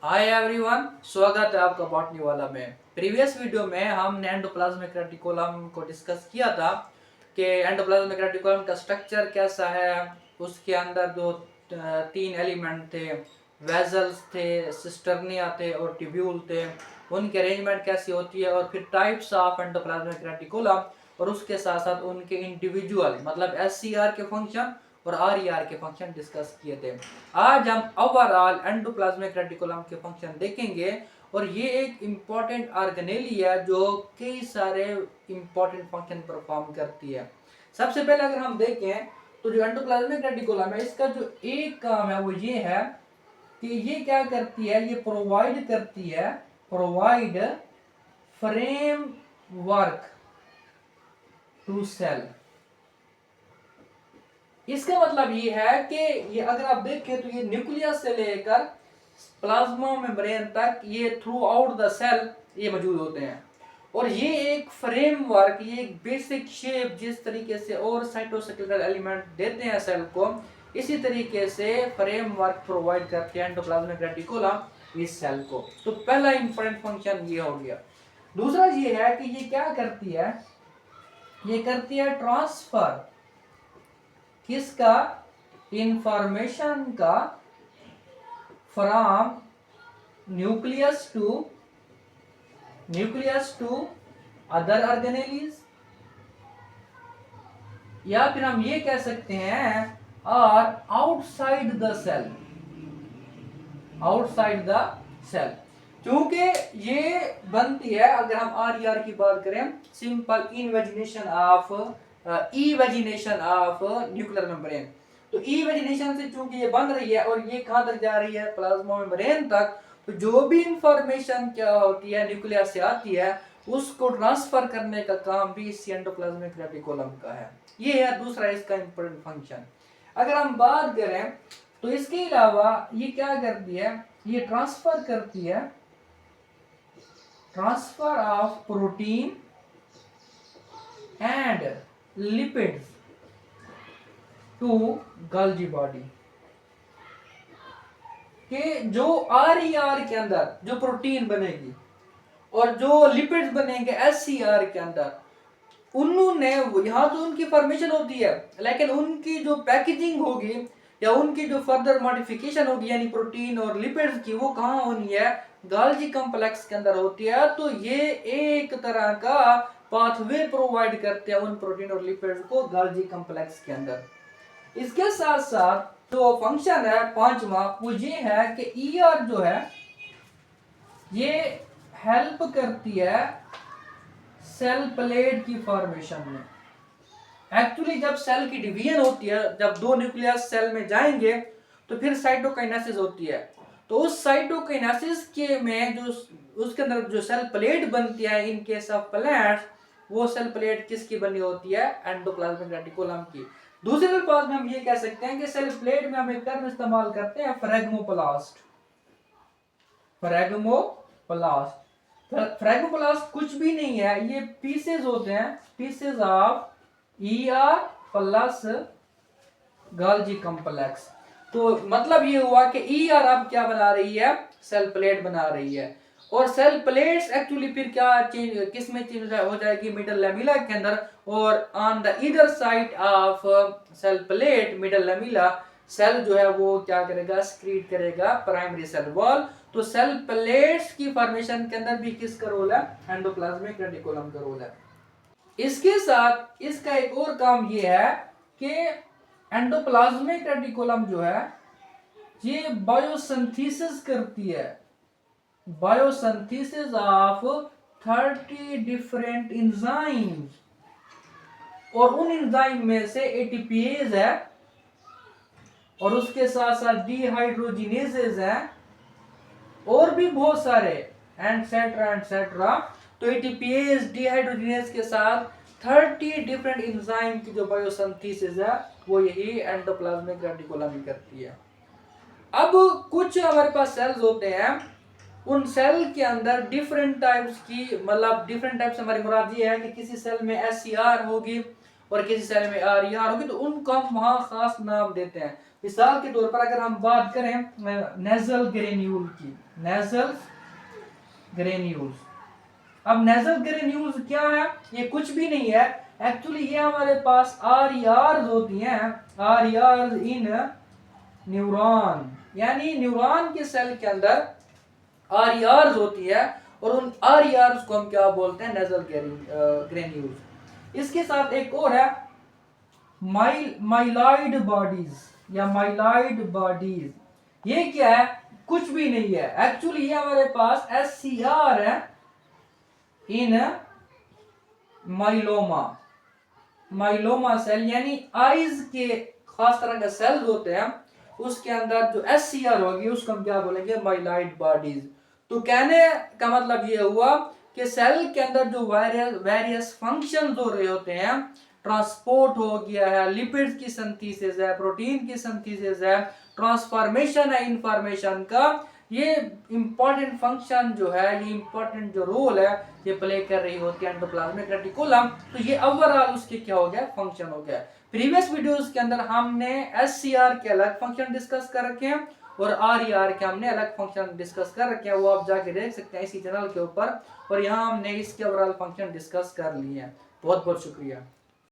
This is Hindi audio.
हाय एवरीवन, स्वागत है आपका बॉटनी वाला में। प्रीवियस वीडियो में हमने एंडोप्लाज्मिक रेटिकुलम को डिस्कस किया था कि एंडोप्लाज्मिक रेटिकुलम का स्ट्रक्चर कैसा है। उसके अंदर जो तीन एलिमेंट थे, वेजल्स थे, सिस्टर्निया थे और ट्यूब्यूल थे, उनकी अरेंजमेंट कैसी होती है और फिर टाइप्स ऑफ एंडोप्लाज्मिक रेटिकुलम और उसके साथ साथ उनके इंडिविजुअल मतलब एससीआर के फंक्शन और आरईआर के फंक्शन डिस्कस किए थे। आज हम ओवरऑल एंडोप्लाज्मिक रेटिकुलम के फंक्शन देखेंगे और ये एक इम्पॉर्टेंट ऑर्गेनेली है जो कई सारे इम्पॉर्टेंट फंक्शन परफॉर्म करती है। सबसे पहले अगर हम देखें तो जो एंडोप्लाज्मिक रेटिकुलम है, इसका जो एक काम है वो ये है कि ये क्या करती है, ये प्रोवाइड करती है, provide framework to cell. इसका मतलब ये है कि ये अगर आप देखें तो ये न्यूक्लियस से लेकर प्लाज्मा मेम्ब्रेन तक ये थ्रू आउट द सेल ये मौजूद होते हैं और ये एक फ्रेमवर्क, ये एक बेसिक शेप जिस तरीके से और साइटोस्केलेटल एलिमेंट देते हैं सेल को, इसी तरीके से फ्रेमवर्क प्रोवाइड करते हैं एंडोप्लाज्मिक रेटिकुलम इस सेल को। तो पहला इंपॉर्टेंट फंक्शन ये हो गया। दूसरा ये है कि ये क्या करती है, ये करती है ट्रांसफर किसका, इंफॉर्मेशन का, from nucleus to other organelles, या फिर हम ये कह सकते हैं और outside the cell, outside the cell. क्योंकि ये बनती है, अगर हम आरईआर की बात करें, simple invagination of evagination of nuclear membrane. तो इवेजिनेशन से चूंकि ये बन रही है और ये कहां तक जा रही है, प्लाज्मा मेम्ब्रेन तक, तो जो भी इंफॉर्मेशन क्या होती है न्यूक्लियस से आती है उसको ट्रांसफर करने का काम भी इस एंडोप्लाज्मिक रेटिकुलम का है। ये है दूसरा इसका इंपॉर्टेंट फंक्शन। अगर हम बात करें तो इसके अलावा ये क्या करती है, ये ट्रांसफर करती है, transfer of protein and lipids to Golgi body. कि जो आरईआर के अंदर जो प्रोटीन बनेगी और जो लिपिड्स बनेंगे एससीआर के अंदर, उन्होंने यहाँ तो उनकी फॉर्मेशन होती है, लेकिन उनकी जो पैकेजिंग होगी या उनकी जो फर्दर मॉडिफिकेशन होगी यानी प्रोटीन और लिपिड्स की, वो कहाँ होनी है, गोल्गी कॉम्प्लेक्स के अंदर होती है। तो ये एक तरह का पाथवे प्रोवाइड करते हैं उन प्रोटीन और लिपिड्स को गोल्गी कॉम्प्लेक्स के अंदर। इसके साथ साथ जो फंक्शन है पांचवा वो ये है कि ईआर जो है ये हेल्प करती है सेल प्लेट की फॉर्मेशन में। एक्चुअली जब सेल की डिवीजन होती है, जब दो न्यूक्लियस सेल में जाएंगे तो फिर साइटोकाइनेसिस होती है। तो उस साइटोकाइनेसिस के में जो उसके अंदर जो सेल प्लेट बनती है, इन केस ऑफ प्लांट्स, वो सेल प्लेट किसकी बनी होती है, एंडोप्लाज्मिक रेटिकुलम की। दूसरे अल्फाज में हम ये कह सकते हैं कि सेल प्लेट में हम एक टर्म इस्तेमाल करते हैं फ्रैगमोप्लास्ट। फ्रैगमोप्लास्ट, फ्रैगमोप्लास्ट कुछ भी नहीं है, ये पीसेस होते हैं, pieces of ER plus Golgi complex. तो मतलब ये हुआ कि ईआर अब क्या बना रही है, सेल प्लेट बना रही है। और सेल प्लेट्स एक्चुअली फिर क्या चेंज, किस में चेंज हो जाएगी, मिडल लेमिला के अंदर, और on the either side of cell plate middle lamella cell जो है वो क्या करेगा, स्क्रीट करेगा प्राइमरी सेल वॉल। तो सेल प्लेट्स की फॉर्मेशन के अंदर भी किसका रोल है, एंडोप्लाज्मिक रेटिकुलम का रोल है। इसके साथ इसका एक और काम ये है कि एंडोप्लाज्मिक रेटिकुलम जो है ये बायोसिंथेसिस करती है, बायोसिंथेसिस ऑफ 30 डिफरेंट एंजाइम्स, और उन एंजाइम में से एटीपीएज है और उसके साथ साथ डिहाइड्रोजिनेसेस है और भी बहुत सारे एटसेट्रा एटसेट्रा। तो एटीपीएज डिहाइड्रोजिनेस के साथ 30 डिफरेंट एंजाइम की जो बायोसिंथेसिस है वो यही एंडोप्लाज्मिक रेटिकुलम ही करती है। अब कुछ हमारे पास सेल्स होते हैं, उन सेल के अंदर डिफरेंट टाइप्स की, मतलब डिफरेंट टाइप्स हमारी मुराद ये है कि किसी सेल में एससीआर होगी और किसी सेल में आर ई आर होगी तो उनको हम वहाँ खास नाम देते हैं। मिसाल के तौर पर अगर हम बात करें नेजल ग्रेन्यूल की, नेजल ग्रेन्यूल्स, अब नेजल ग्रेन्यूल्स क्या है? ये कुछ भी नहीं है, एक्चुअली ये हमारे पास आर ई आर होती हैं, R E R in neuron, यानी न्यूरॉन के सेल के अंदर आर ई आर होती है और उन आर ई आर को हम क्या बोलते हैं? Nasal granules. इसके साथ एक और है माइलॉइड बॉडीज या माइलॉइड बॉडीज। ये क्या है? कुछ भी नहीं है, एक्चुअली ये हमारे पास SCR है इन माइलोमा, माइलोमा सेल, यानी आईज के खास तरह के सेल्स होते हैं, उसके अंदर जो SCR होगी उसको हम क्या बोलेंगे? Myeloid bodies. तो कहने का मतलब ये हुआ कि सेल के अंदर जो वेरियस फंक्शंस हो रहे होते हैं, ट्रांसपोर्ट हो गया है, लिपिड्स की सिंथेसिस है, प्रोटीन की सिंथेसिस है, ट्रांसफॉर्मेशन है इंफॉर्मेशन का, ये इंपॉर्टेंट फंक्शन जो है, ये इंपॉर्टेंट जो रोल है ये प्ले कर रही होती है एंडोप्लाज्मिक रेटिकुलम। तो ये ओवरऑल उसके क्या हो गया? फंक्शन हो गया। प्रीवियस वीडियोस के अंदर हमने SCR के अलग फंक्शन डिस्कस कर रखे हैं और RER के हमने अलग फंक्शन डिस्कस कर रखे हैं, वो आप जाके देख सकते हैं इसी चैनल के ऊपर। और यहाँ हमने इसके ओवरऑल फंक्शन डिस्कस कर लिए हैं। बहुत बहुत शुक्रिया।